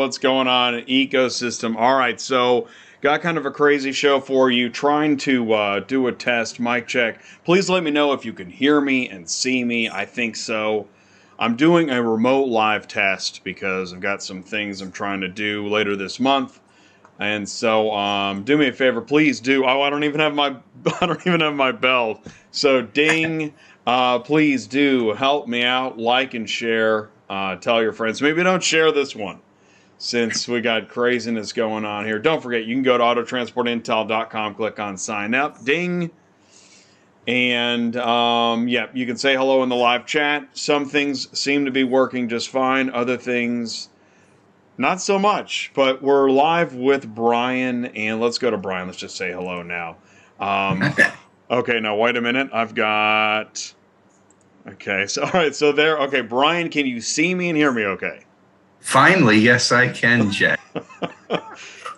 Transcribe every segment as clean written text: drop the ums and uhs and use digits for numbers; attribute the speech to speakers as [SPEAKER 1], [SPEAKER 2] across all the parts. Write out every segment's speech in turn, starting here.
[SPEAKER 1] what's going on in ecosystem? All right, so got kind of a crazy show for you. Trying to do a test, mic check. Please let me know if you can hear me and see me. I think so. I'm doing a remote live test because I've got some things I'm trying to do later this month. And so, do me a favor, please do. Oh, I don't even have my bell. So, ding. Please do help me out. Like and share. Tell your friends. Maybe don't share this one, since we got craziness going on here. Don't forget, you can go to autotransportintel.com, click on sign up. Ding. And yeah, you can say hello in the live chat. Some things seem to be working just fine. Other things, not so much, but we're live with Brian, and let's go to Brian. Let's just say hello now. Okay, now wait a minute. I've got... Okay, so all right, so there... Okay, Brian, can you see me and hear me okay?
[SPEAKER 2] Finally, yes, I can, Jay. The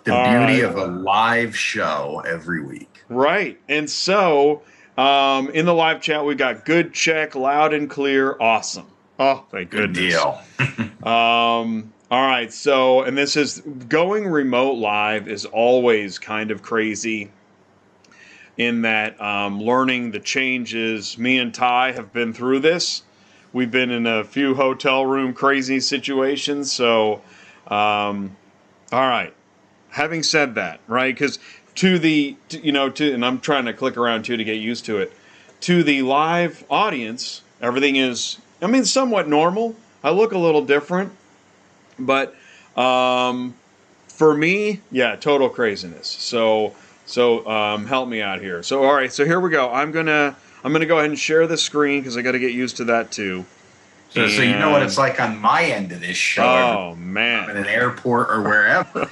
[SPEAKER 2] beauty of a live show every week.
[SPEAKER 1] Right, and so in the live chat, we got good check, loud and clear, awesome. Oh, thank goodness.
[SPEAKER 2] Good deal.
[SPEAKER 1] All right, so, and this is, going remote live is always kind of crazy in that learning the changes. Me and Ty have been through this. We've been in a few hotel room crazy situations, so, all right. Having said that, right, because and I'm trying to click around too to get used to it, to the live audience, everything is, I mean, somewhat normal. I look a little different. But for me, yeah, total craziness. So help me out here. So all right, so here we go. I'm gonna go ahead and share the screen because I got to get used to that too.
[SPEAKER 2] So you know what it's like on my end of this show.
[SPEAKER 1] Oh man,
[SPEAKER 2] I'm in an airport or wherever.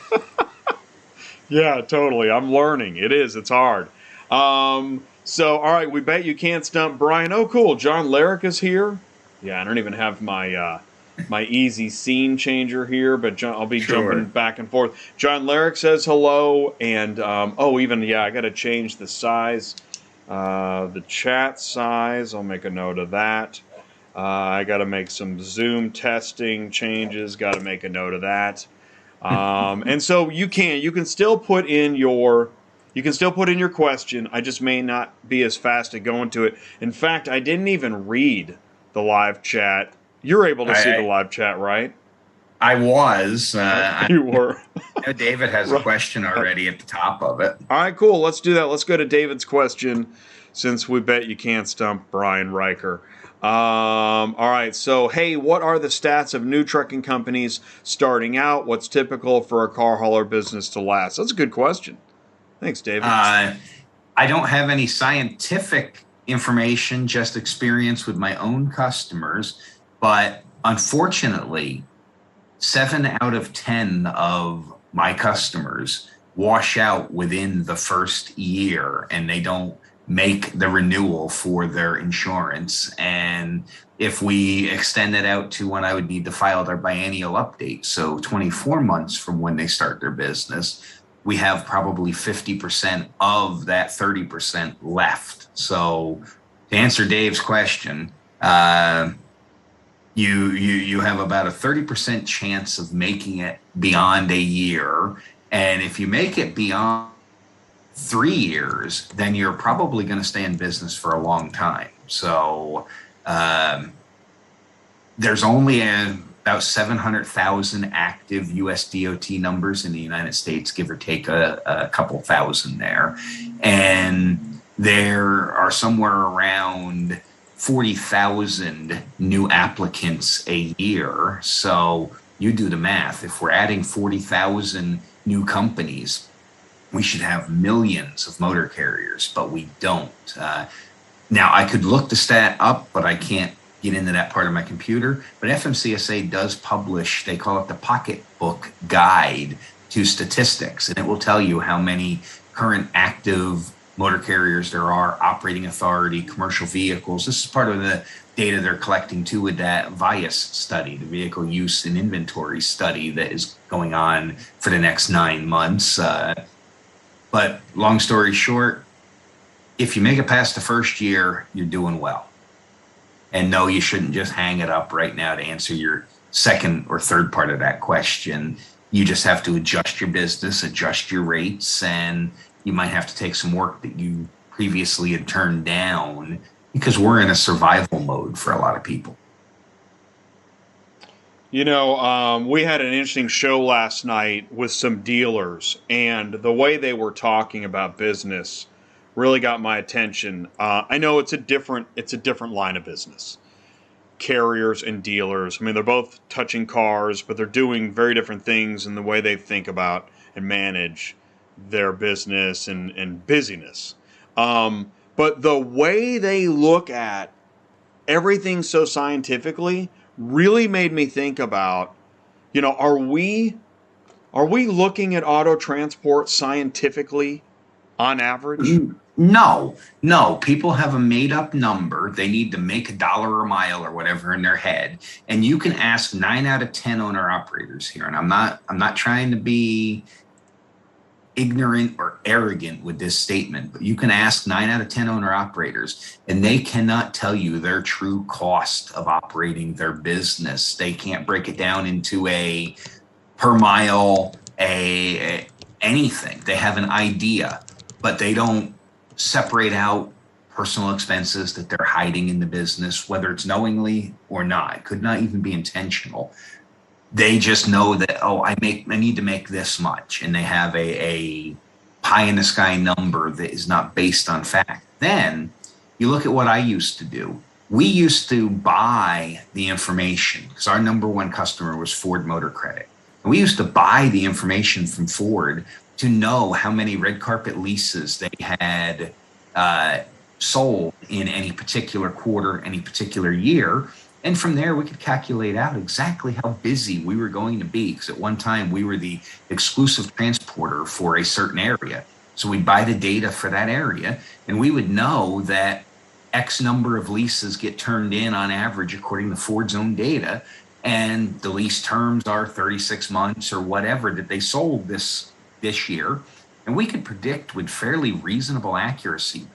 [SPEAKER 1] Yeah, totally. I'm learning. It's hard. So all right, we bet you can't stump Brian. Oh, cool. John Larrick is here. Yeah, I don't even have my easy scene changer here, but I'll be jumping back and forth. John Larrick says hello, and I got to change the size, the chat size. I'll make a note of that. I got to make some Zoom testing changes. Got to make a note of that. And so you can still put in your question. I just may not be as fast at going to it. In fact, I didn't even read the live chat. You're able to see the live chat, right?
[SPEAKER 2] I was.
[SPEAKER 1] You were.
[SPEAKER 2] David has a question already at the top of it.
[SPEAKER 1] All right, cool. Let's do that. Let's go to David's question, since we bet you can't stump Brian Riker. All right, so, hey, what are the stats of new trucking companies starting out? What's typical for a car hauler business to last? That's a good question. Thanks, David.
[SPEAKER 2] I don't have any scientific information, just experience with my own customers. But unfortunately, 7 out of 10 of my customers wash out within the first year, and they don't make the renewal for their insurance. And if we extend it out to when I would need to file their biennial update, so 24 months from when they start their business, we have probably 50% of that 30% left. So to answer Dave's question, you have about a 30% chance of making it beyond a year. And if you make it beyond 3 years, then you're probably going to stay in business for a long time. So there's only about 700,000 active US DOT numbers in the United States, give or take a couple thousand there. And there are somewhere around 40,000 new applicants a year. So you do the math. If we're adding 40,000 new companies, we should have millions of motor carriers, but we don't. Now, I could look the stat up, but I can't get into that part of my computer. But FMCSA does publish, they call it the pocketbook guide to statistics, and it will tell you how many current active motor carriers there are, operating authority, commercial vehicles. This is part of the data they're collecting too with that VIAS study, the vehicle use and inventory study that is going on for the next 9 months. But long story short, if you make it past the first year, you're doing well. And no, you shouldn't just hang it up right now to answer your second or third part of that question. You just have to adjust your business, adjust your rates, and you might have to take some work that you previously had turned down because we're in a survival mode for a lot of people.
[SPEAKER 1] You know, we had an interesting show last night with some dealers, and the way they were talking about business really got my attention. I know it's a different line of business. Carriers and dealers. I mean, they're both touching cars, but they're doing very different things in the way they think about and manage their business and busyness. But the way they look at everything so scientifically really made me think about, you know, are we looking at auto transport scientifically on average?
[SPEAKER 2] No. People have a made up number. They need to make $1 a mile or whatever in their head. And you can ask 9 out of 10 owner operators here. And I'm not trying to be ignorant or arrogant with this statement, but you can ask 9 out of 10 owner operators and they cannot tell you their true cost of operating their business. They can't break it down into a per mile, anything. They have an idea, but they don't separate out personal expenses that they're hiding in the business, whether it's knowingly or not. It could not even be intentional. They just know that, oh, I need to make this much, and they have a pie in the sky number that is not based on fact. Then you look at what I used to do. We used to buy the information because our number one customer was Ford Motor Credit. And we used to buy the information from Ford to know how many red carpet leases they had sold in any particular quarter, any particular year. And from there, we could calculate out exactly how busy we were going to be. Because at one time, we were the exclusive transporter for a certain area. So we'd buy the data for that area, and we would know that X number of leases get turned in on average according to Ford's own data. And the lease terms are 36 months or whatever that they sold this year. And we could predict with fairly reasonable accuracy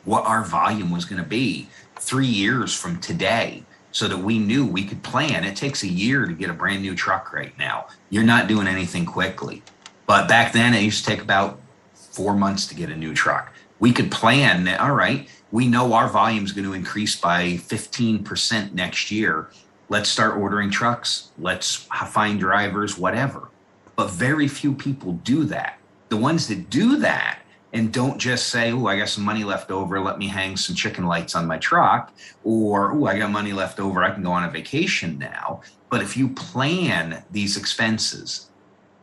[SPEAKER 2] what our volume was going to be 3 years from today, so that we knew we could plan. It takes a year to get a brand new truck right now. You're not doing anything quickly. But back then, it used to take about 4 months to get a new truck. We could plan that, all right, we know our volume is going to increase by 15% next year. Let's start ordering trucks. Let's find drivers, whatever. But very few people do that. The ones that do that and don't just say, oh, I got some money left over, let me hang some chicken lights on my truck, or, oh, I got money left over, I can go on a vacation now. But if you plan these expenses,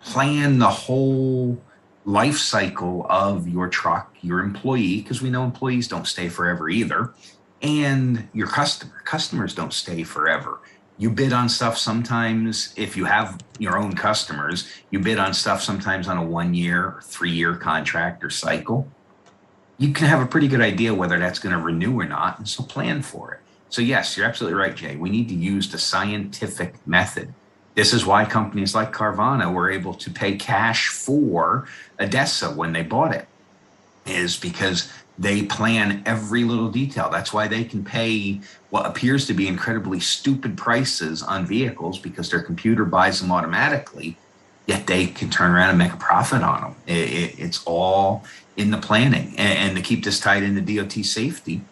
[SPEAKER 2] plan the whole life cycle of your truck, your employee, because we know employees don't stay forever either, and your customers don't stay forever. You bid on stuff sometimes, if you have your own customers, you bid on stuff sometimes on a 1 year or 3 year contract or cycle. You can have a pretty good idea whether that's going to renew or not, and so plan for it. So yes, you're absolutely right, Jay. We need to use the scientific method. This is why companies like Carvana were able to pay cash for ADESA when they bought it, is because they plan every little detail. That's why they can pay what appears to be incredibly stupid prices on vehicles because their computer buys them automatically, yet they can turn around and make a profit on them. It's all in the planning. And to keep this tied into DOT safety,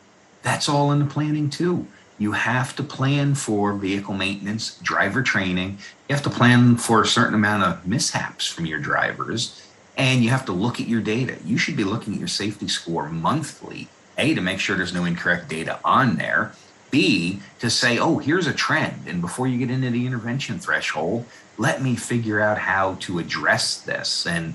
[SPEAKER 2] that's all in the planning too. You have to plan for vehicle maintenance, driver training. You have to plan for a certain amount of mishaps from your drivers. And you have to look at your data. You should be looking at your safety score monthly, A, to make sure there's no incorrect data on there, B, to say, oh, here's a trend. And before you get into the intervention threshold, let me figure out how to address this. And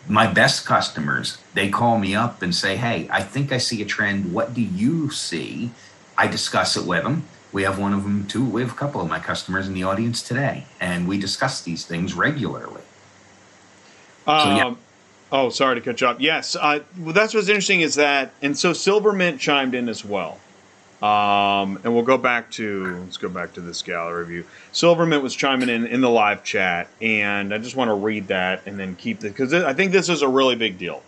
[SPEAKER 2] my best customers, they call me up and say, hey, I think I see a trend. What do you see? I discuss it with them. We have one of them too. We have a couple of my customers in the audience today, and we discuss these things regularly.
[SPEAKER 1] Oh, sorry to cut you off. Yes, well, that's what's interesting is that, and so Silvermint chimed in as well. And let's go back to this gallery view. Silvermint was chiming in the live chat, and I just want to read that and then keep it, because I think this is a really big deal.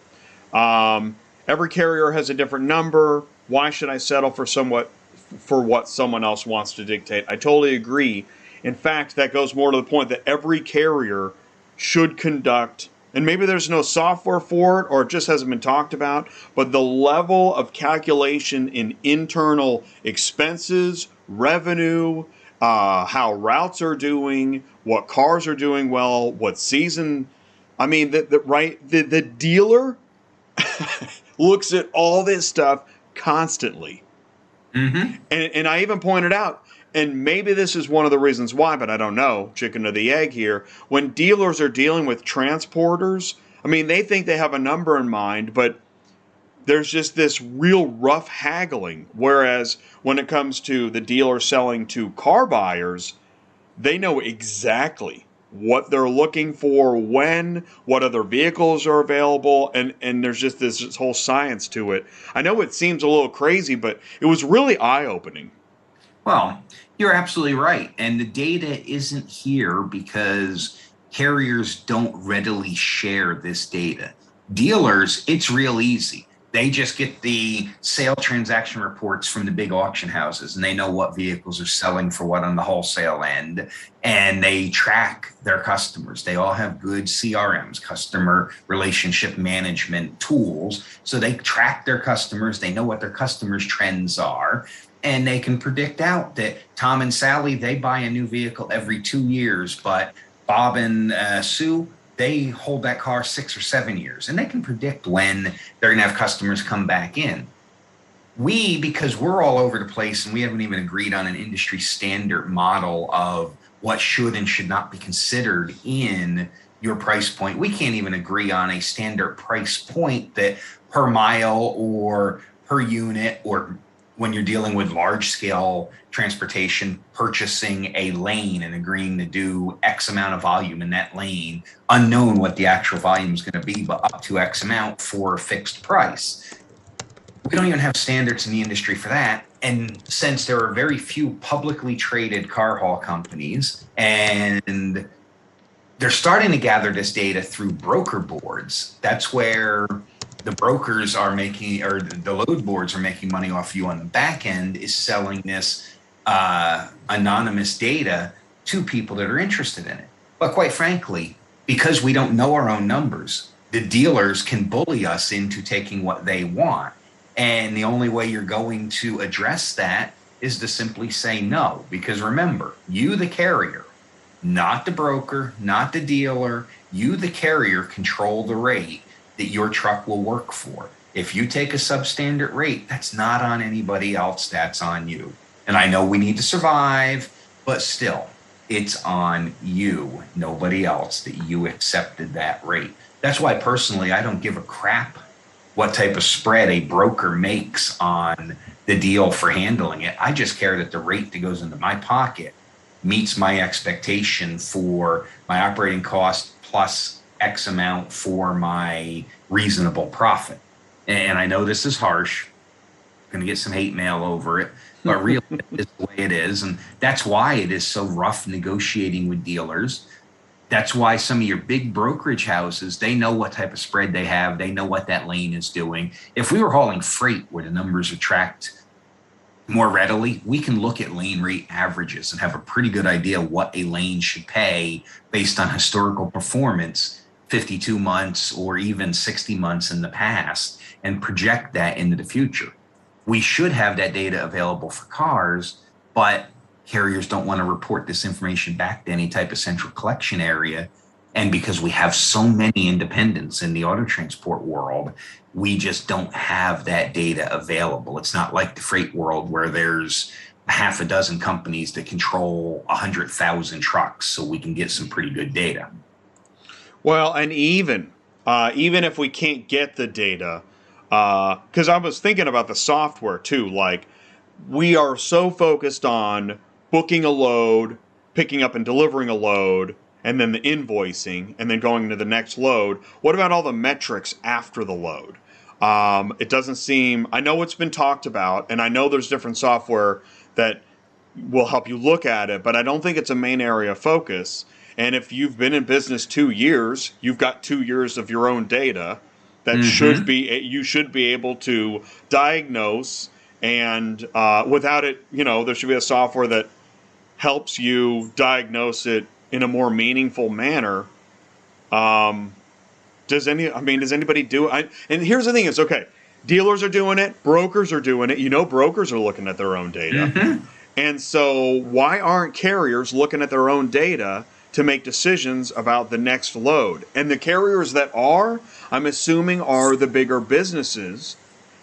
[SPEAKER 1] Every carrier has a different number. Why should I settle for what someone else wants to dictate? I totally agree. In fact, that goes more to the point that every carrier should conduct, and maybe there's no software for it or it just hasn't been talked about, but the level of calculation in internal expenses, revenue, how routes are doing, what cars are doing well, what season. I mean, the dealer looks at all this stuff constantly.
[SPEAKER 2] Mm-hmm.
[SPEAKER 1] And I even pointed out, and maybe this is one of the reasons why, but I don't know, chicken or the egg here, when dealers are dealing with transporters, I mean, they think they have a number in mind, but there's just this real rough haggling. Whereas when it comes to the dealer selling to car buyers, they know exactly what they're looking for, when, what other vehicles are available, and there's just this whole science to it. I know it seems a little crazy, but it was really eye-opening.
[SPEAKER 2] Well, you're absolutely right. And the data isn't here because carriers don't readily share this data. Dealers, it's real easy. They just get the sale transaction reports from the big auction houses, and they know what vehicles are selling for what on the wholesale end, and they track their customers. They all have good CRMs, customer relationship management tools. So they track their customers. They know what their customers' trends are, and they can predict out that Tom and Sally, they buy a new vehicle every 2 years, but Bob and Sue, they hold that car 6 or 7 years, and they can predict when they're going to have customers come back in. We, because we're all over the place and we haven't even agreed on an industry standard model of what should and should not be considered in your price point, we can't even agree on a standard price point that per mile or per unit, or when you're dealing with large scale transportation, purchasing a lane and agreeing to do X amount of volume in that lane, unknown what the actual volume is going to be, but up to X amount for a fixed price. We don't even have standards in the industry for that. And since there are very few publicly traded car haul companies, and they're starting to gather this data through broker boards, that's where the brokers are making, or the load boards are making money off you on the back end, is selling this anonymous data to people that are interested in it. But quite frankly, because we don't know our own numbers, the dealers can bully us into taking what they want. And the only way you're going to address that is to simply say no. Because remember, you, the carrier, not the broker, not the dealer, you, the carrier, control the rate that your truck will work for. If you take a substandard rate, that's not on anybody else, that's on you. And I know we need to survive, but still, it's on you, nobody else, that you accepted that rate. That's why personally, I don't give a crap what type of spread a broker makes on the deal for handling it. I just care that the rate that goes into my pocket meets my expectation for my operating cost plus X amount for my reasonable profit. And I know this is harsh. I'm going to get some hate mail over it, but really it's the way it is. And that's why it is so rough negotiating with dealers. That's why some of your big brokerage houses, they know what type of spread they have. They know what that lane is doing. If we were hauling freight where the numbers are tracked more readily, we can look at lane rate averages and have a pretty good idea what a lane should pay based on historical performance, 52 months or even 60 months in the past, and project that into the future. We should have that data available for cars, but carriers don't want to report this information back to any type of central collection area. And because we have so many independents in the auto transport world, we just don't have that data available. It's not like the freight world where there's a half a dozen companies that control 100,000 trucks, so we can get some pretty good data.
[SPEAKER 1] Well, and even if we can't get the data, because I was thinking about the software too, like we are so focused on booking a load, picking up and delivering a load, and then the invoicing, and then going into the next load. What about all the metrics after the load? It doesn't seem, I know it's been talked about, and I know there's different software that will help you look at it, but I don't think it's a main area of focus. And if you've been in business 2 years, you've got 2 years of your own data that you should be able to diagnose, and without it, there should be a software that helps you diagnose it in a more meaningful manner. Does anybody do it? And here's the thing is, okay, dealers are doing it, brokers are doing it. You know, brokers are looking at their own data.
[SPEAKER 2] Mm-hmm.
[SPEAKER 1] And so why aren't carriers looking at their own data to make decisions about the next load? And the carriers that are, I'm assuming, are the bigger businesses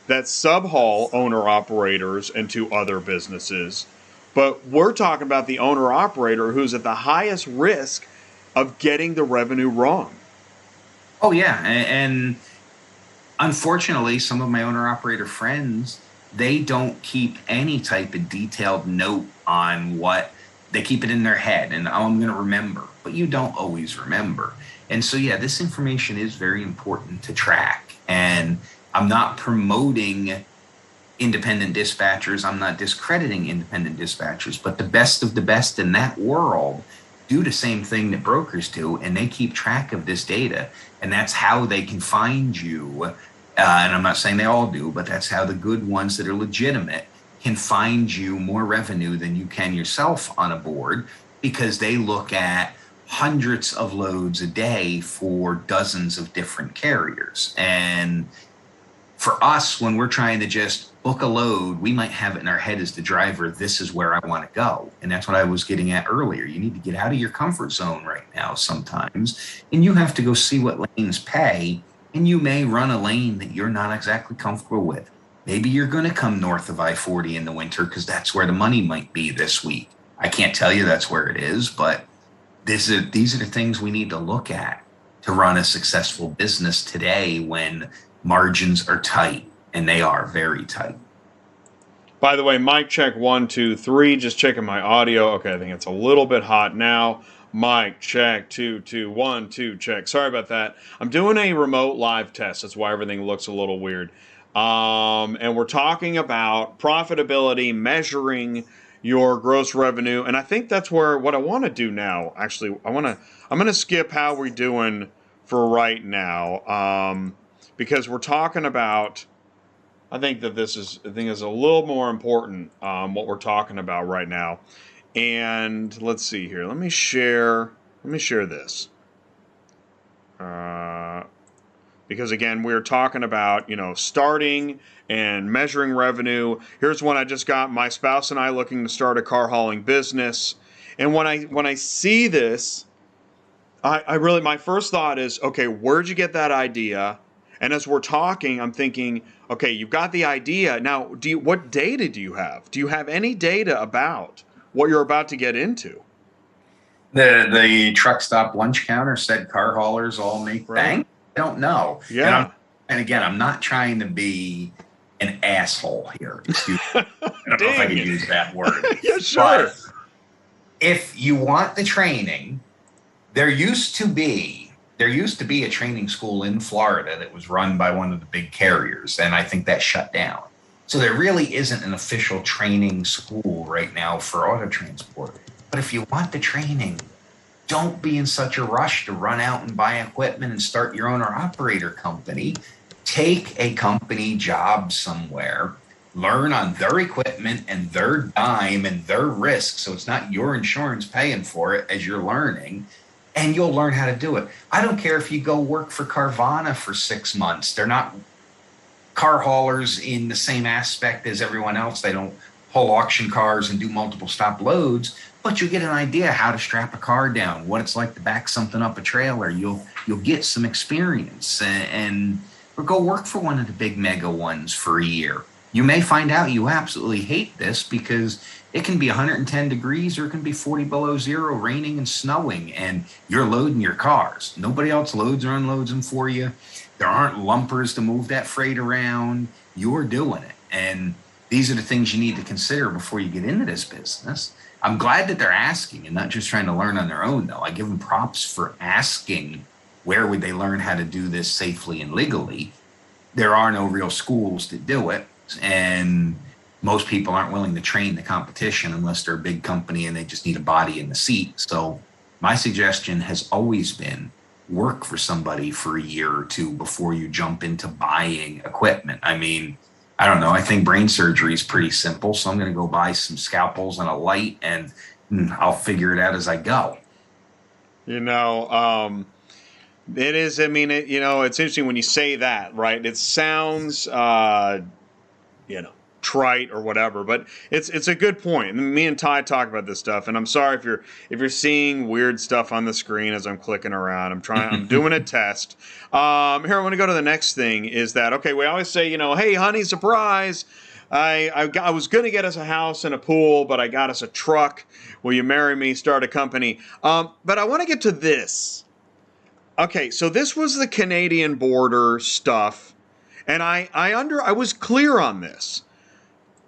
[SPEAKER 1] that subhaul owner-operators into other businesses. But we're talking about the owner-operator who's at the highest risk of getting the revenue wrong.
[SPEAKER 2] Oh, yeah. And unfortunately, some of my owner-operator friends, they don't keep any type of detailed note on what they keep it in their head and, oh, I'm going to remember, but you don't always remember. And so, yeah, this information is very important to track. And I'm not promoting independent dispatchers. I'm not discrediting independent dispatchers, but the best of the best in that world do the same thing that brokers do, and they keep track of this data. And that's how they can find you. And I'm not saying they all do, but that's how the good ones that are legitimate can find you more revenue than you can yourself on a board, because they look at hundreds of loads a day for dozens of different carriers. And for us, when we're trying to just book a load, we might have it in our head as the driver, this is where I want to go. And that's what I was getting at earlier. You need to get out of your comfort zone right now sometimes, and you have to go see what lanes pay. And you may run a lane that you're not exactly comfortable with. Maybe you're going to come north of I-40 in the winter because that's where the money might be this week. I can't tell you that's where it is, but these are the things we need to look at to run a successful business today when margins are tight, and they are very tight.
[SPEAKER 1] By the way, mic check 1, 2, 3. Just checking my audio. Okay, I think it's a little bit hot now. Mic check 2, 2, 1, 2, check. Sorry about that. I'm doing a remote live test. That's why everything looks a little weird. And we're talking about profitability, measuring your gross revenue, and I think that's what I want to do now. Actually, I'm gonna skip how we're doing for right now, because we're talking about. I think that this is a little more important, what we're talking about right now. And let's see here. Let me share this. Because again, we're talking about, starting and measuring revenue. Here's one I just got. My spouse and I looking to start a car hauling business. And when I see this, I really, my first thought is, okay, where'd you get that idea? And as we're talking, I'm thinking, okay, you've got the idea. Now, what data do you have? Do you have any data about what you're about to get into?
[SPEAKER 2] The truck stop lunch counter said car haulers all make bank. I don't know.
[SPEAKER 1] Yeah.
[SPEAKER 2] And again, I'm not trying to be an asshole here. Excuse me. I don't know if I can use that word.
[SPEAKER 1] Yeah, sure.
[SPEAKER 2] But if you want the training, there used to be a training school in Florida that was run by one of the big carriers, and I think that shut down. So there really isn't an official training school right now for auto transport. But if you want the training, don't be in such a rush to run out and buy equipment and start your owner operator company. Take a company job somewhere, learn on their equipment and their dime and their risk, so it's not your insurance paying for it as you're learning, and you'll learn how to do it. I don't care if you go work for Carvana for 6 months. They're not car haulers in the same aspect as everyone else. They don't haul auction cars and do multiple stop loads, but you get an idea how to strap a car down, what it's like to back something up a trailer. You'll get some experience or go work for one of the big mega ones for a year. You may find out you absolutely hate this because it can be 110 degrees or it can be 40 below zero, raining and snowing, and you're loading your cars. Nobody else loads or unloads them for you. There aren't lumpers to move that freight around. You're doing it. And these are the things you need to consider before you get into this business. I'm glad that they're asking and not just trying to learn on their own, though. I give them props for asking where would they learn how to do this safely and legally. There are no real schools that do it, and most people aren't willing to train the competition unless they're a big company and they just need a body in the seat. So my suggestion has always been work for somebody for a year or two before you jump into buying equipment. I mean, I don't know. I think brain surgery is pretty simple. So I'm going to go buy some scalpels and a light, and I'll figure it out as I go.
[SPEAKER 1] It is. I mean, it's interesting when you say that, right? It sounds, trite or whatever, but it's a good point. And me and Ty talk about this stuff, and I'm sorry if you're seeing weird stuff on the screen as I'm clicking around. I'm doing a test. Here, I want to go to the next thing. Is that okay? We always say, hey, honey, surprise. I was going to get us a house and a pool, but I got us a truck. Will you marry me? Start a company. But I want to get to this. Okay, so this was the Canadian border stuff, and I was clear on this.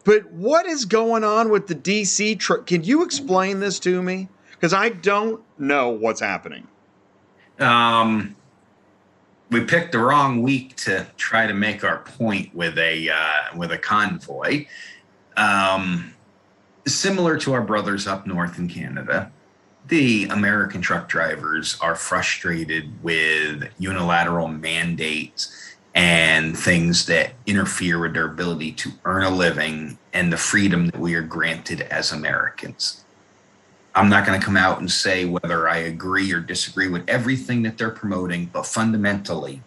[SPEAKER 1] But what is going on with the DC truck? Can you explain this to me? Because I don't know what's happening.
[SPEAKER 2] We picked the wrong week to try to make our point with a convoy. Similar to our brothers up north in Canada, the American truck drivers are frustrated with unilateral mandates and things that interfere with their ability to earn a living and the freedom that we are granted as Americans. I'm not going to come out and say whether I agree or disagree with everything that they're promoting, but fundamentally,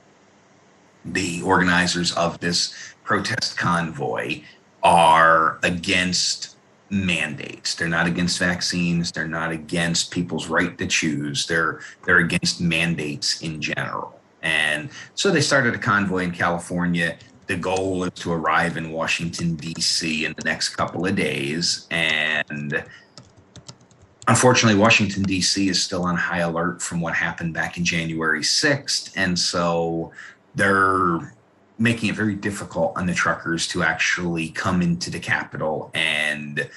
[SPEAKER 2] the organizers of this protest convoy are against mandates. They're not against vaccines. They're not against people's right to choose. They're against mandates in general. And so they started a convoy in California. The goal is to arrive in Washington, D.C. in the next couple of days. And unfortunately, Washington, D.C. is still on high alert from what happened back in January 6th. And so they're making it very difficult on the truckers to actually come into the Capitol and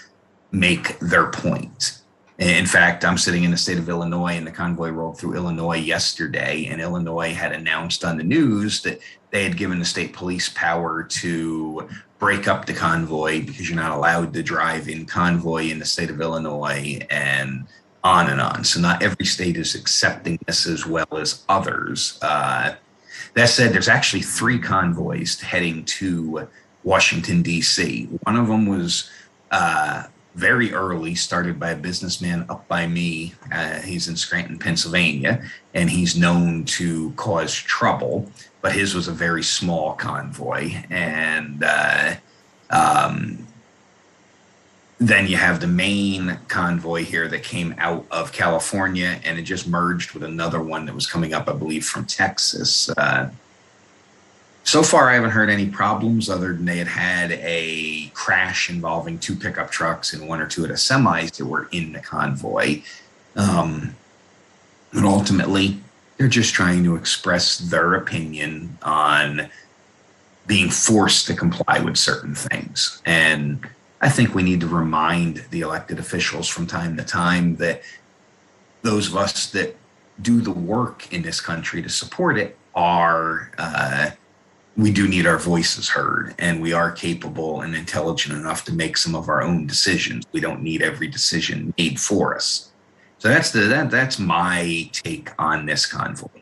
[SPEAKER 2] make their point. In fact, I'm sitting in the state of Illinois, and the convoy rolled through Illinois yesterday, and Illinois had announced on the news that they had given the state police power to break up the convoy because you're not allowed to drive in convoy in the state of Illinois, and on and on. So not every state is accepting this as well as others. That said, there's actually 3 convoys heading to Washington, D.C. One of them was very early, started by a businessman up by me. He's in Scranton, Pennsylvania, and he's known to cause trouble, but his was a very small convoy. And then you have the main convoy here that came out of California, and it just merged with another one that was coming up, I believe, from Texas. So far, I haven't heard any problems other than they had a crash involving 2 pickup trucks and 1 or 2 of the semis that were in the convoy. But ultimately, they're just trying to express their opinion on being forced to comply with certain things. And I think we need to remind the elected officials from time to time that those of us that do the work in this country to support it are, we do need our voices heard, and we are capable and intelligent enough to make some of our own decisions. We don't need every decision made for us. So that's my take on this convoy.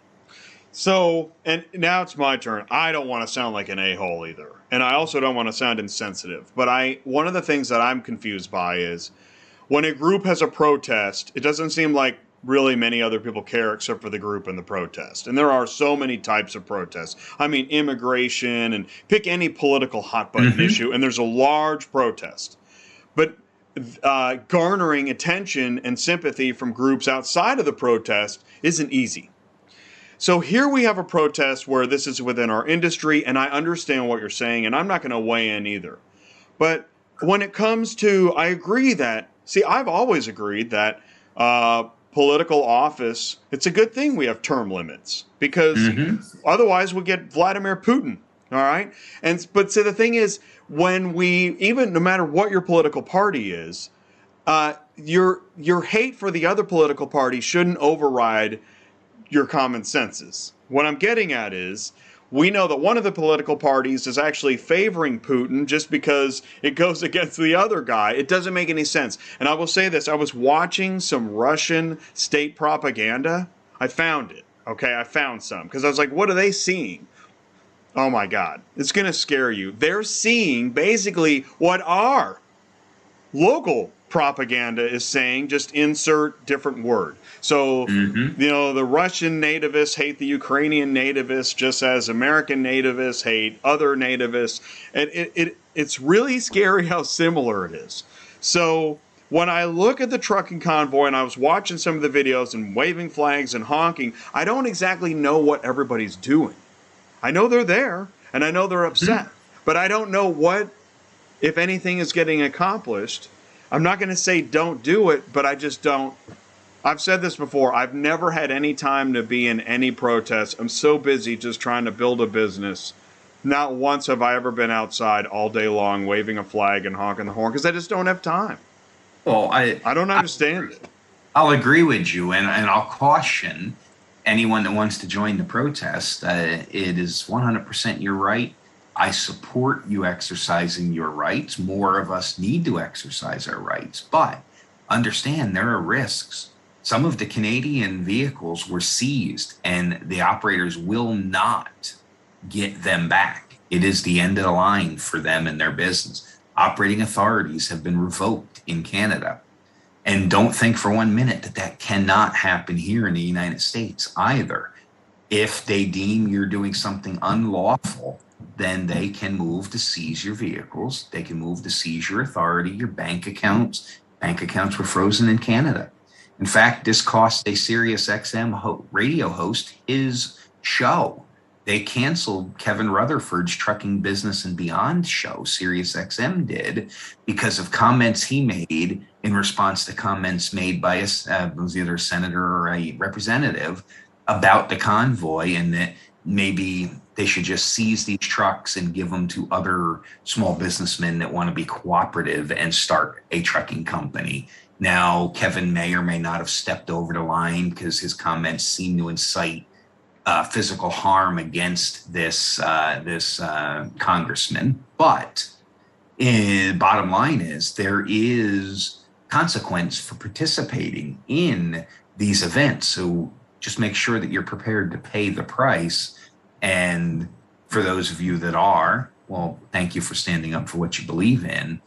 [SPEAKER 1] So, and now it's my turn. I don't want to sound like an a-hole either. And I also don't want to sound insensitive. But one of the things that I'm confused by is when a group has a protest, it doesn't seem like really many other people care except for the group and the protest. And there are so many types of protests. I mean, immigration, and pick any political hot button issue, and there's a large protest. But garnering attention and sympathy from groups outside of the protest isn't easy. So here we have a protest where this is within our industry, and I understand what you're saying, and I'm not going to weigh in either. But when it comes to, I agree that, I've always agreed that political office, it's a good thing we have term limits, because otherwise we'll get Vladimir Putin, all right? But the thing is, when no matter what your political party is, your hate for the other political party shouldn't override your common senses. What I'm getting at is, we know that one of the political parties is actually favoring Putin just because it goes against the other guy. It doesn't make any sense. And I will say this, I was watching some Russian state propaganda. I found it, okay? I found some, because I was like, what are they seeing? Oh my God, it's going to scare you. They're seeing basically what our local propaganda is saying, just insert different word. So, the Russian nativists hate the Ukrainian nativists just as American nativists hate other nativists. And it's really scary how similar it is. So when I look at the trucking convoy and I was watching some of the videos and waving flags and honking, I don't exactly know what everybody's doing. I know they're there and I know they're upset, but I don't know what, if anything, is getting accomplished. I'm not going to say don't do it, but I just don't. I've said this before. I've never had any time to be in any protest. I'm so busy just trying to build a business. Not once have I ever been outside all day long waving a flag and honking the horn because I just don't have time.
[SPEAKER 2] Well,
[SPEAKER 1] I don't understand it.
[SPEAKER 2] I'll agree with you, and I'll caution anyone that wants to join the protest. It is 100% your right. I support you exercising your rights. More of us need to exercise our rights, but understand there are risks. Some of the Canadian vehicles were seized and the operators will not get them back. It is the end of the line for them and their business. Operating authorities have been revoked in Canada. And don't think for 1 minute that that cannot happen here in the United States either. If they deem you're doing something unlawful, then they can move to seize your vehicles. They can move to seize your authority, your bank accounts. Bank accounts were frozen in Canada. In fact, this cost a Sirius XM radio host his show. They canceled Kevin Rutherford's Trucking Business and Beyond show, Sirius XM did, because of comments he made in response to comments made by was either a senator or a representative about the convoy, and that maybe they should just seize these trucks and give them to other small businessmen that want to be cooperative and start a trucking company. Now, Kevin may or may not have stepped over the line because his comments seem to incite physical harm against this congressman. But bottom line is there is consequence for participating in these events. So just make sure that you're prepared to pay the price. And for those of you that are, well, thank you for standing up for what you believe in.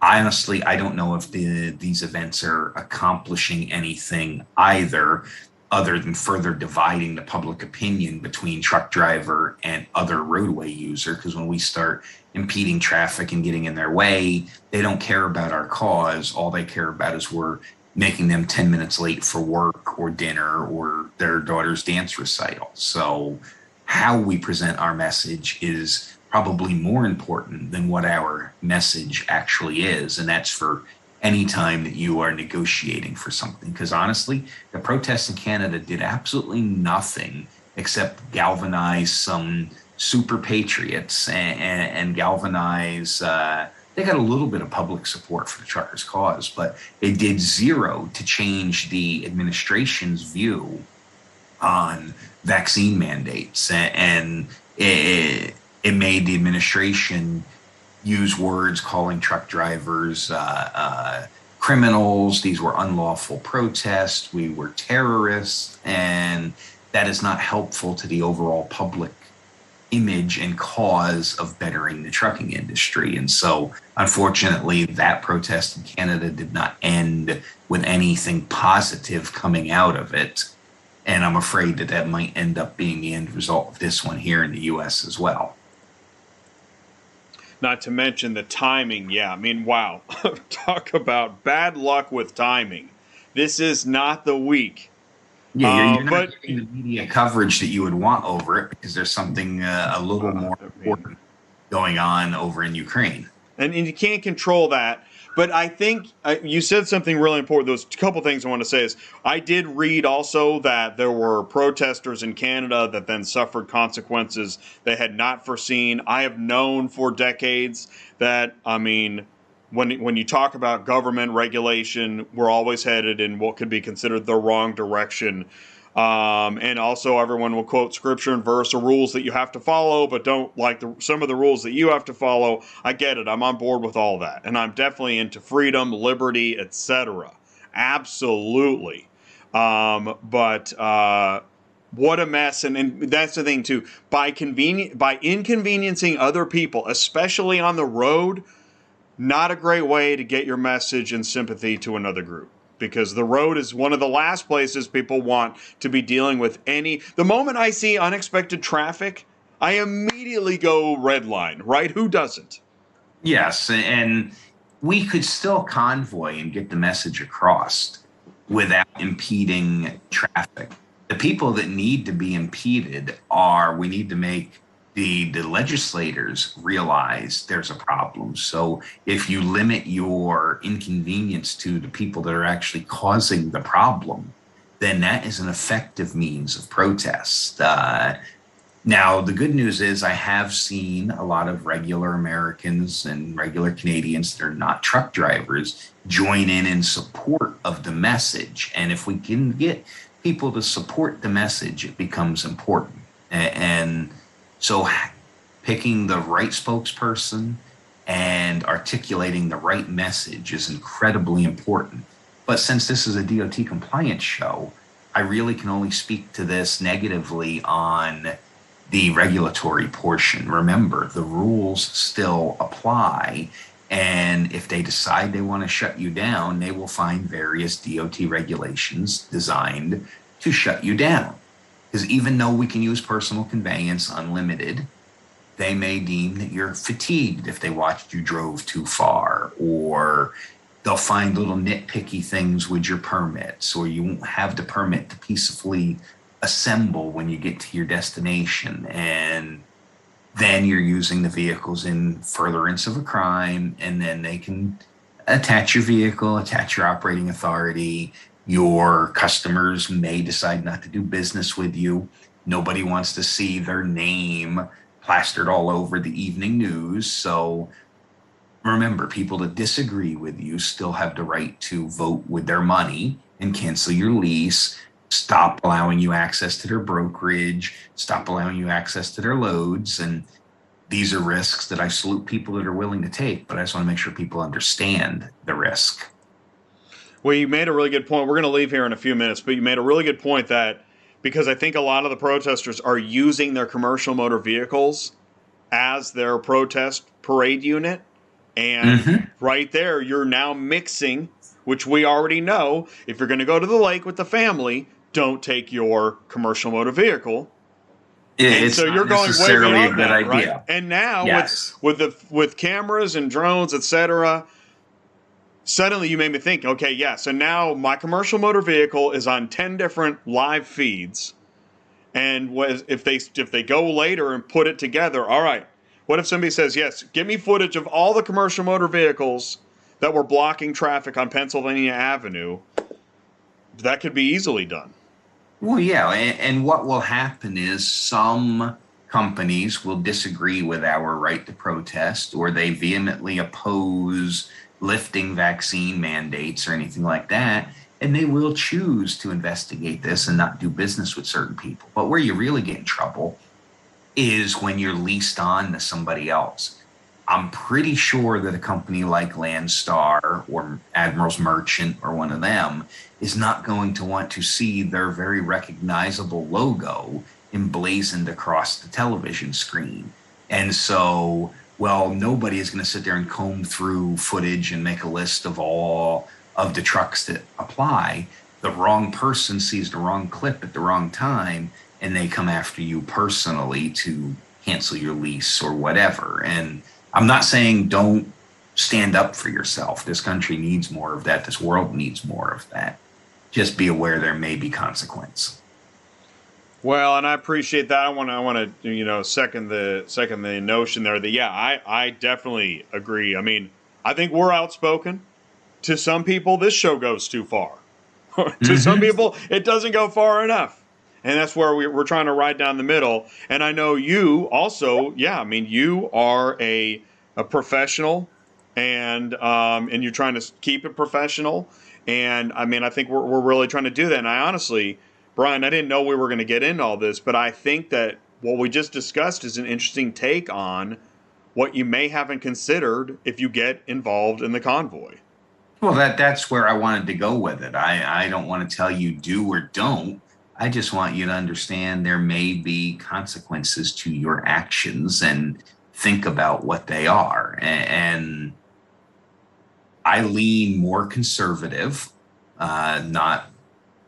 [SPEAKER 2] Honestly, I don't know if these events are accomplishing anything either, other than further dividing the public opinion between truck driver and other roadway user. Because when we start impeding traffic and getting in their way, they don't care about our cause. All they care about is we're making them 10 minutes late for work or dinner or their daughter's dance recital. So how we present our message is probably more important than what our message actually is. And that's for any time that you are negotiating for something. Because honestly, the protests in Canada did absolutely nothing except galvanize some super patriots and galvanize, they got a little bit of public support for the truckers' cause, but they did zero to change the administration's view on vaccine mandates. And it made the administration use words calling truck drivers criminals. These were unlawful protests. We were terrorists. And that is not helpful to the overall public image and cause of bettering the trucking industry. And so, unfortunately, that protest in Canada did not end with anything positive coming out of it. And I'm afraid that that might end up being the end result of this one here in the U.S. as well.
[SPEAKER 1] Not to mention the timing. Yeah, I mean, wow. Talk about bad luck with timing. This is not the week.
[SPEAKER 2] Yeah, you're not getting the media coverage that you would want over it because there's something a little more important going on over in Ukraine.
[SPEAKER 1] And you can't control that. But I think you said something really important. There's a couple things I want to say. Is I did read also that there were protesters in Canada that then suffered consequences they had not foreseen. I have known for decades that, I mean, when you talk about government regulation, we're always headed in what could be considered the wrong direction. And also everyone will quote scripture and verse or rules that you have to follow, but don't like some of the rules that you have to follow. I get it. I'm on board with all that. And I'm definitely into freedom, liberty, etc. Absolutely. But what a mess. And that's the thing too. By inconveniencing other people, especially on the road, not a great way to get your message and sympathy to another group, because the road is one of the last places people want to be dealing with any. The moment I see unexpected traffic, I immediately go red line, right? Who doesn't?
[SPEAKER 2] Yes, and we could still convoy and get the message across without impeding traffic. The people that need to be impeded are, we need to make the legislators realize there's a problem. So if you limit your inconvenience to the people that are actually causing the problem, then that is an effective means of protest. Now, the good news is I have seen a lot of regular Americans and regular Canadians that are not truck drivers join in support of the message. And if we can get people to support the message, it becomes important. And so picking the right spokesperson and articulating the right message is incredibly important. But since this is a DOT compliance show, I really can only speak to this negatively on the regulatory portion. Remember, the rules still apply. And if they decide they want to shut you down, they will find various DOT regulations designed to shut you down. Because even though we can use personal conveyance unlimited, they may deem that you're fatigued if they watched you drove too far, or they'll find little nitpicky things with your permits, or you won't have the permit to peacefully assemble when you get to your destination. And then you're using the vehicles in furtherance of a crime, and then they can attach your vehicle, attach your operating authority. Your customers may decide not to do business with you. Nobody wants to see their name plastered all over the evening news. So remember, people that disagree with you still have the right to vote with their money and cancel your lease, stop allowing you access to their brokerage, stop allowing you access to their loads. And these are risks that I salute people that are willing to take, but I just want to make sure people understand the risk.
[SPEAKER 1] Well, you made a really good point. We're going to leave here in a few minutes, but you made a really good point that because I think a lot of the protesters are using their commercial motor vehicles as their protest parade unit. And right there, you're now mixing, which we already know, if you're going to go to the lake with the family, don't take your commercial motor vehicle.
[SPEAKER 2] It's so you're going way beyond that, idea.
[SPEAKER 1] Right? And now with cameras and drones, etc., suddenly you made me think, okay, yeah, so now my commercial motor vehicle is on 10 different live feeds. And if they go later and put it together, all right, what if somebody says, yes, give me footage of all the commercial motor vehicles that were blocking traffic on Pennsylvania Avenue? That could be easily done.
[SPEAKER 2] Well, yeah, and what will happen is some companies will disagree with our right to protest, or they vehemently oppose lifting vaccine mandates or anything like that, and they will choose to investigate this and not do business with certain people. But where you really get in trouble is when you're leased on to somebody else. I'm pretty sure that a company like Landstar or Admiral's Merchant or one of them is not going to want to see their very recognizable logo emblazoned across the television screen. And so, well, nobody is going to sit there and comb through footage and make a list of all of the trucks that apply. The wrong person sees the wrong clip at the wrong time, and they come after you personally to cancel your lease or whatever. And I'm not saying don't stand up for yourself. This country needs more of that. This world needs more of that. Just be aware there may be consequence.
[SPEAKER 1] Well, and I appreciate that. I want to, second the notion there that, yeah, I definitely agree. I mean, I think we're outspoken. To some people, this show goes too far. To some people, it doesn't go far enough. And that's where we're trying to ride down the middle. And I know you also, yeah, I mean, you are a professional, and you're trying to keep it professional. And I mean, I think we're really trying to do that. And I honestly, Brian, I didn't know we were going to get into all this, but I think that what we just discussed is an interesting take on what you may haven't considered if you get involved in the convoy.
[SPEAKER 2] Well, that's where I wanted to go with it. I don't want to tell you do or don't. I just want you to understand there may be consequences to your actions and think about what they are. And I lean more conservative, not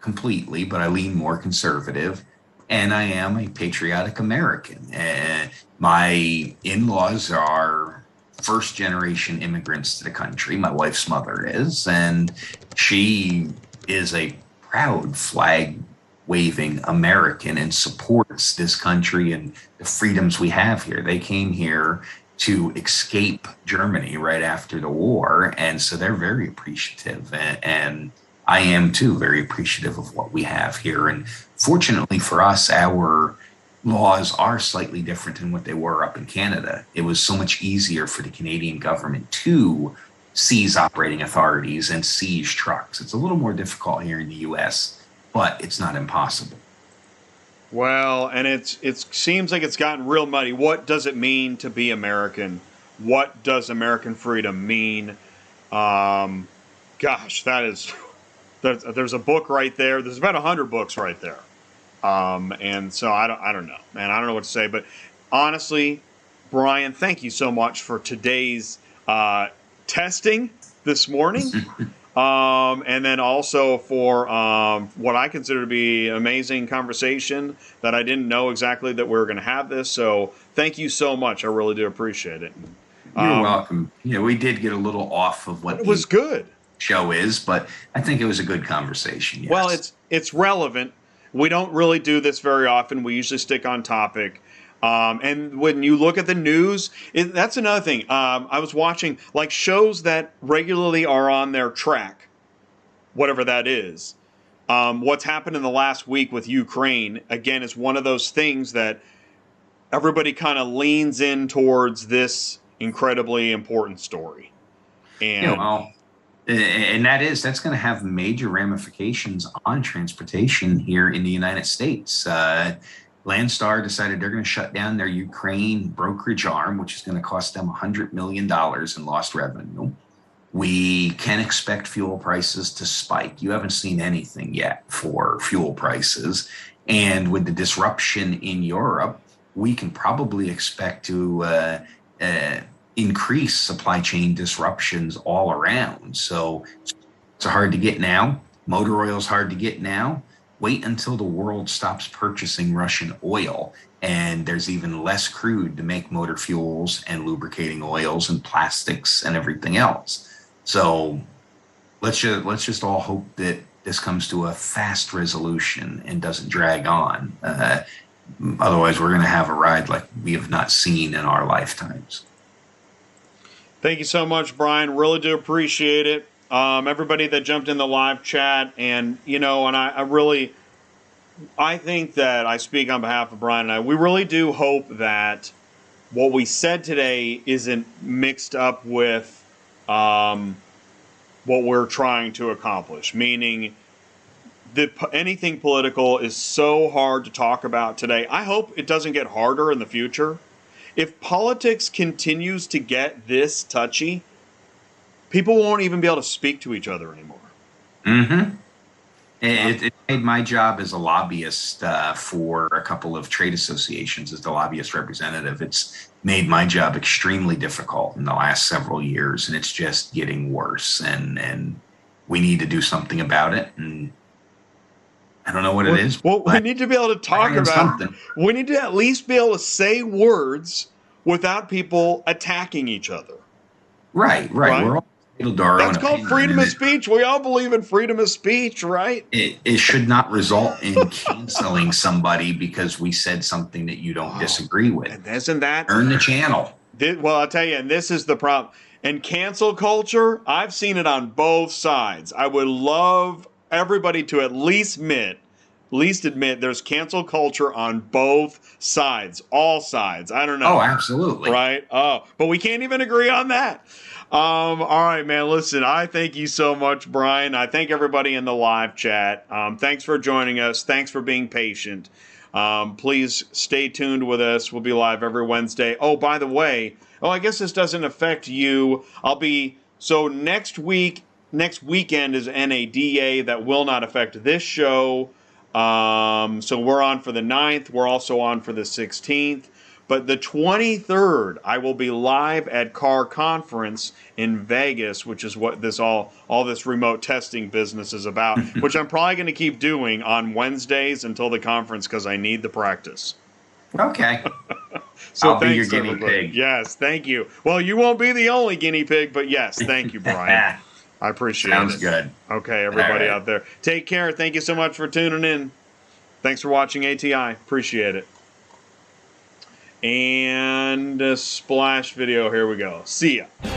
[SPEAKER 2] completely, but I lean more conservative. And I am a patriotic American. And my in-laws are first generation immigrants to the country. My wife's mother is, and she is a proud flag waving American and supports this country and the freedoms we have here. They came here to escape Germany right after the war. And so they're very appreciative. And I am too very appreciative of what we have here. And fortunately for us, our laws are slightly different than what they were up in Canada. It was so much easier for the Canadian government to seize operating authorities and seize trucks. It's a little more difficult here in the US, but it's not impossible.
[SPEAKER 1] Well, and it seems like it's gotten real muddy. What does it mean to be American? What does American freedom mean? Gosh, there's a book right there. There's about 100 books right there. And so I don't know, man. I don't know what to say. But honestly, Brian, thank you so much for today's testing this morning. And then also for what I consider to be an amazing conversation that I didn't know exactly that we were going to have this. So thank you so much. I really do appreciate it.
[SPEAKER 2] You're welcome. Yeah, we did get a little off of what
[SPEAKER 1] it was good
[SPEAKER 2] show is, but I think it was a good conversation. Yes.
[SPEAKER 1] Well, it's relevant. We don't really do this very often. We usually stick on topic. And when you look at the news, that's another thing. I was watching like shows that regularly are on their track, whatever that is. What's happened in the last week with Ukraine, again, is one of those things that everybody kind of leans in towards this incredibly important story. And
[SPEAKER 2] and that's going to have major ramifications on transportation here in the United States. Landstar decided they're going to shut down their Ukraine brokerage arm, which is going to cost them $100 million in lost revenue. We can expect fuel prices to spike. You haven't seen anything yet for fuel prices. And with the disruption in Europe, we can probably expect to increase supply chain disruptions all around. So it's hard to get now. Motor oil is hard to get now. Wait until the world stops purchasing Russian oil and there's even less crude to make motor fuels and lubricating oils and plastics and everything else. So let's just all hope that this comes to a fast resolution and doesn't drag on. Otherwise, we're going to have a ride like we have not seen in our lifetimes.
[SPEAKER 1] Thank you so much, Brian. Really do appreciate it. Everybody that jumped in the live chat, and I think that I speak on behalf of Brian and I. We really do hope that what we said today isn't mixed up with what we're trying to accomplish. Meaning, anything political is so hard to talk about today. I hope it doesn't get harder in the future. If politics continues to get this touchy, people won't even be able to speak to each other anymore.
[SPEAKER 2] Mm-hmm. It made my job as a lobbyist for a couple of trade associations as the lobbyist representative. It's made my job extremely difficult in the last several years, and it's just getting worse. And we need to do something about it. And I don't know what it is.
[SPEAKER 1] Well, we need to be able to talk about something. We need to at least be able to say words without people attacking each other.
[SPEAKER 2] Right. We're all entitled to our own opinion.
[SPEAKER 1] That's called freedom of speech. We all believe in freedom of speech, right?
[SPEAKER 2] It should not result in canceling somebody because we said something that you don't disagree with.
[SPEAKER 1] And isn't that
[SPEAKER 2] earn the channel?
[SPEAKER 1] Well, I'll tell you, and this is the problem. And cancel culture, I've seen it on both sides. I would love everybody to at least admit there's cancel culture on both sides, all sides. I don't know.
[SPEAKER 2] Oh, absolutely.
[SPEAKER 1] Right? Oh, but we can't even agree on that. All right, man. Listen, I thank you so much, Brian. I thank everybody in the live chat. Thanks for joining us. Thanks for being patient. Please stay tuned with us. We'll be live every Wednesday. Oh, by the way, I guess this doesn't affect you. Next weekend is NADA. That will not affect this show. So we're on for the 9th. We're also on for the 16th. But the 23rd, I will be live at Car Conference in Vegas, which is what this all this remote testing business is about, which I'm probably going to keep doing on Wednesdays until the conference because I need the practice.
[SPEAKER 2] Okay.
[SPEAKER 1] So
[SPEAKER 2] I'll be your
[SPEAKER 1] thanks,
[SPEAKER 2] guinea
[SPEAKER 1] everybody.
[SPEAKER 2] pig.
[SPEAKER 1] Yes, thank you. Well, you won't be the only guinea pig, but yes, thank you, Brian. I appreciate it.
[SPEAKER 2] Sounds good.
[SPEAKER 1] Okay, everybody
[SPEAKER 2] All right.
[SPEAKER 1] out there. Take care. Thank you so much for tuning in. Thanks for watching ATI. Appreciate it. And a splash video. Here we go. See ya.